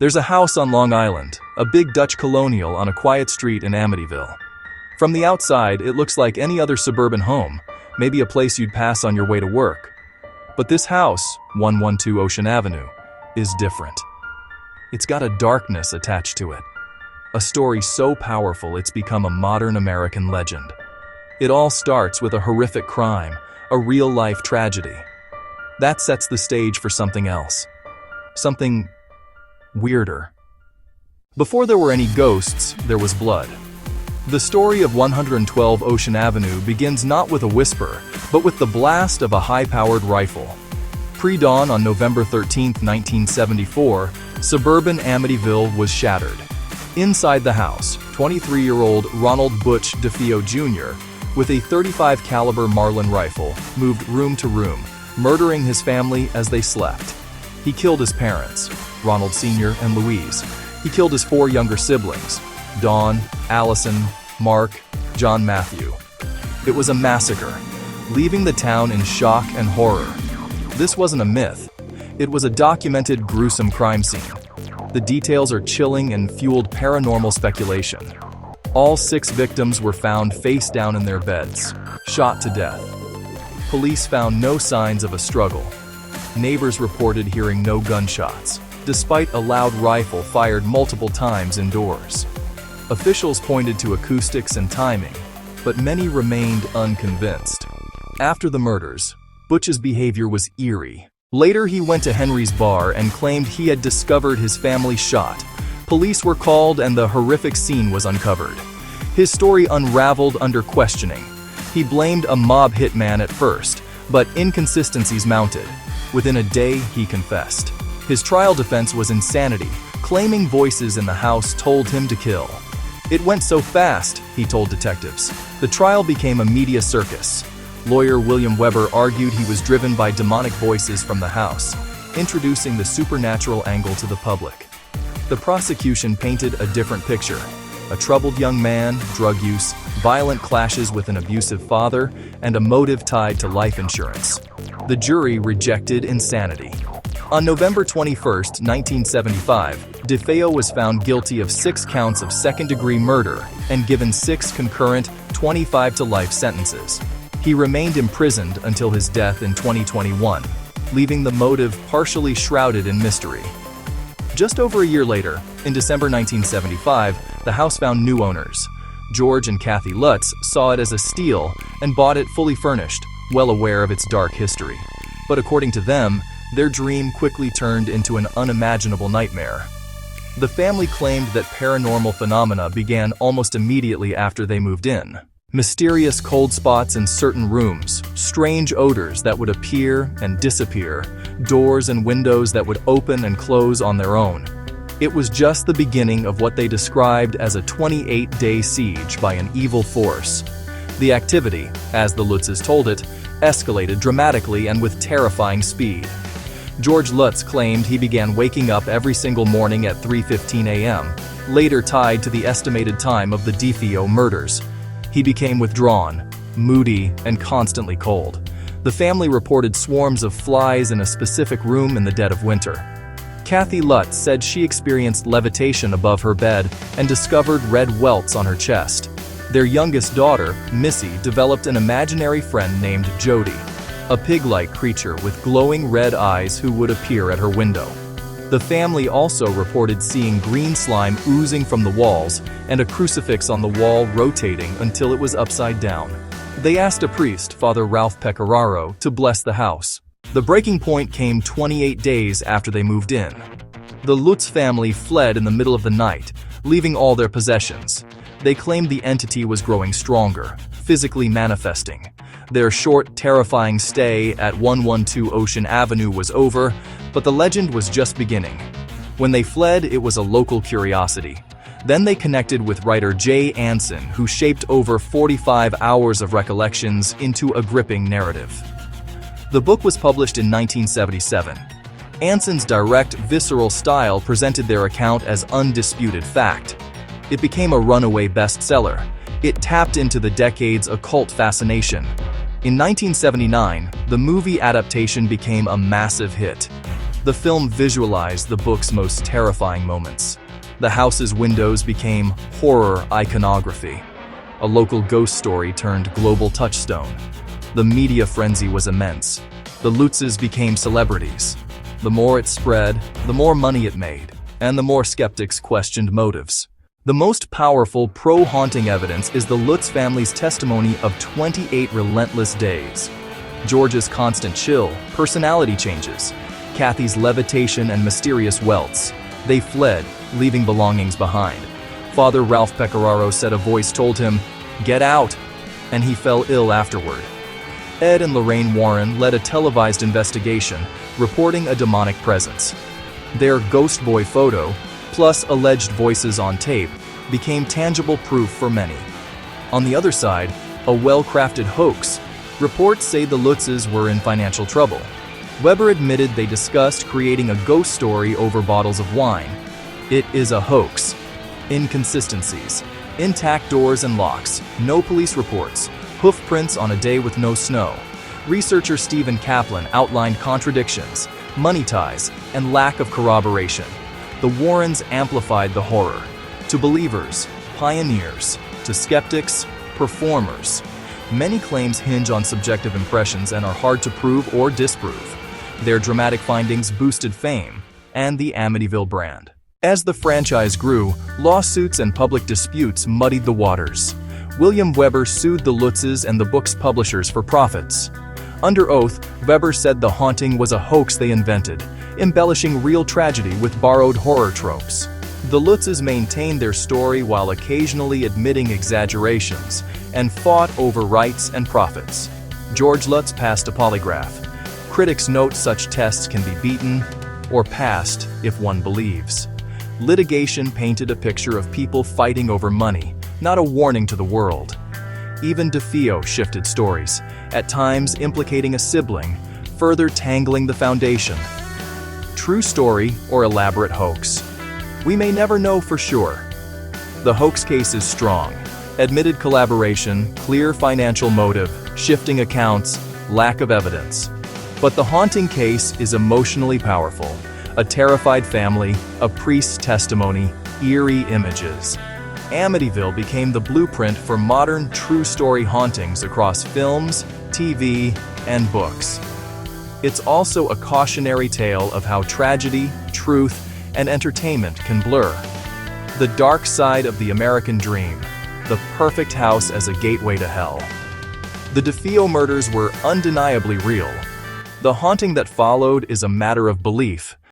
There's a house on Long Island, a big Dutch colonial on a quiet street in Amityville. From the outside, it looks like any other suburban home, maybe a place you'd pass on your way to work. But this house, 112 Ocean Avenue, is different. It's got a darkness attached to it. A story so powerful it's become a modern American legend. It all starts with a horrific crime, a real-life tragedy. That sets the stage for something else. Something weirder. Before there were any ghosts, there was blood. The story of 112 Ocean Avenue begins not with a whisper, but with the blast of a high-powered rifle. Pre-dawn on November 13, 1974, suburban Amityville was shattered. Inside the house, 23-year-old Ronald Butch DeFeo Jr., with a .35 caliber Marlin rifle, moved room to room, murdering his family as they slept. He killed his parents, Ronald Sr. and Louise. He killed his 4 younger siblings, Dawn, Allison, Mark, John Matthew. It was a massacre, leaving the town in shock and horror. This wasn't a myth. It was a documented, gruesome crime scene. The details are chilling and fueled paranormal speculation. All 6 victims were found face down in their beds, shot to death. Police found no signs of a struggle. Neighbors reported hearing no gunshots, despite a loud rifle fired multiple times indoors. Officials pointed to acoustics and timing, but many remained unconvinced. After the murders, Butch's behavior was eerie. Later, he went to Henry's bar and claimed he had discovered his family shot. Police were called and the horrific scene was uncovered. His story unraveled under questioning. He blamed a mob hitman at first, but inconsistencies mounted. Within a day, he confessed. His trial defense was insanity, claiming voices in the house told him to kill. It went so fast, he told detectives. The trial became a media circus. Lawyer William Weber argued he was driven by demonic voices from the house, introducing the supernatural angle to the public. The prosecution painted a different picture. A troubled young man, drug use, violent clashes with an abusive father, and a motive tied to life insurance. The jury rejected insanity. On November 21, 1975, DeFeo was found guilty of 6 counts of second-degree murder and given 6 concurrent 25-to-life sentences. He remained imprisoned until his death in 2021, leaving the motive partially shrouded in mystery. Just over a year later, in December 1975, the house found new owners. George and Kathy Lutz saw it as a steal and bought it fully furnished, well aware of its dark history. But according to them, their dream quickly turned into an unimaginable nightmare. The family claimed that paranormal phenomena began almost immediately after they moved in. Mysterious cold spots in certain rooms, strange odors that would appear and disappear, doors and windows that would open and close on their own. It was just the beginning of what they described as a 28-day siege by an evil force. The activity, as the Lutzes told it, escalated dramatically and with terrifying speed. George Lutz claimed he began waking up every single morning at 3:15 a.m., later tied to the estimated time of the DeFeo murders. He became withdrawn, moody, and constantly cold. The family reported swarms of flies in a specific room in the dead of winter. Kathy Lutz said she experienced levitation above her bed and discovered red welts on her chest. Their youngest daughter, Missy, developed an imaginary friend named Jody, a pig-like creature with glowing red eyes who would appear at her window. The family also reported seeing green slime oozing from the walls and a crucifix on the wall rotating until it was upside down. They asked a priest, Father Ralph Pecoraro, to bless the house. The breaking point came 28 days after they moved in. The Lutz family fled in the middle of the night, leaving all their possessions. They claimed the entity was growing stronger, physically manifesting. Their short, terrifying stay at 112 Ocean Avenue was over, but the legend was just beginning. When they fled, it was a local curiosity. Then they connected with writer Jay Anson, who shaped over 45 hours of recollections into a gripping narrative. The book was published in 1977. Anson's direct, visceral style presented their account as undisputed fact. It became a runaway bestseller. It tapped into the decade's occult fascination. In 1979, the movie adaptation became a massive hit. The film visualized the book's most terrifying moments. The house's windows became horror iconography. A local ghost story turned global touchstone. The media frenzy was immense. The Lutzes became celebrities. The more it spread, the more money it made, and the more skeptics questioned motives. The most powerful pro-haunting evidence is the Lutz family's testimony of 28 relentless days. George's constant chill, personality changes, Kathy's levitation and mysterious welts. They fled, leaving belongings behind. Father Ralph Pecoraro said a voice told him, "Get out," and he fell ill afterward. Ed and Lorraine Warren led a televised investigation, reporting a demonic presence. Their ghost boy photo, plus alleged voices on tape, became tangible proof for many. On the other side, a well-crafted hoax. Reports say the Lutzes were in financial trouble. Weber admitted they discussed creating a ghost story over bottles of wine. It is a hoax. Inconsistencies. Intact doors and locks. No police reports. Hoof prints on a day with no snow. Researcher Stephen Kaplan outlined contradictions, money ties, and lack of corroboration. The Warrens amplified the horror. To believers, pioneers. To skeptics, performers. Many claims hinge on subjective impressions and are hard to prove or disprove. Their dramatic findings boosted fame and the Amityville brand. As the franchise grew, lawsuits and public disputes muddied the waters. William Weber sued the Lutzes and the book's publishers for profits. Under oath, Weber said the haunting was a hoax they invented, embellishing real tragedy with borrowed horror tropes. The Lutzes maintained their story while occasionally admitting exaggerations and fought over rights and profits. George Lutz passed a polygraph. Critics note such tests can be beaten or passed if one believes. Litigation painted a picture of people fighting over money, not a warning to the world. Even DeFeo shifted stories, at times implicating a sibling, further tangling the foundation. True story or elaborate hoax? We may never know for sure. The hoax case is strong. Admitted collaboration, clear financial motive, shifting accounts, lack of evidence. But the haunting case is emotionally powerful. A terrified family, a priest's testimony, eerie images. Amityville became the blueprint for modern true story hauntings across films, TV, and books. It's also a cautionary tale of how tragedy, truth, and entertainment can blur. The dark side of the American dream, the perfect house as a gateway to hell. The DeFeo murders were undeniably real. The haunting that followed is a matter of belief,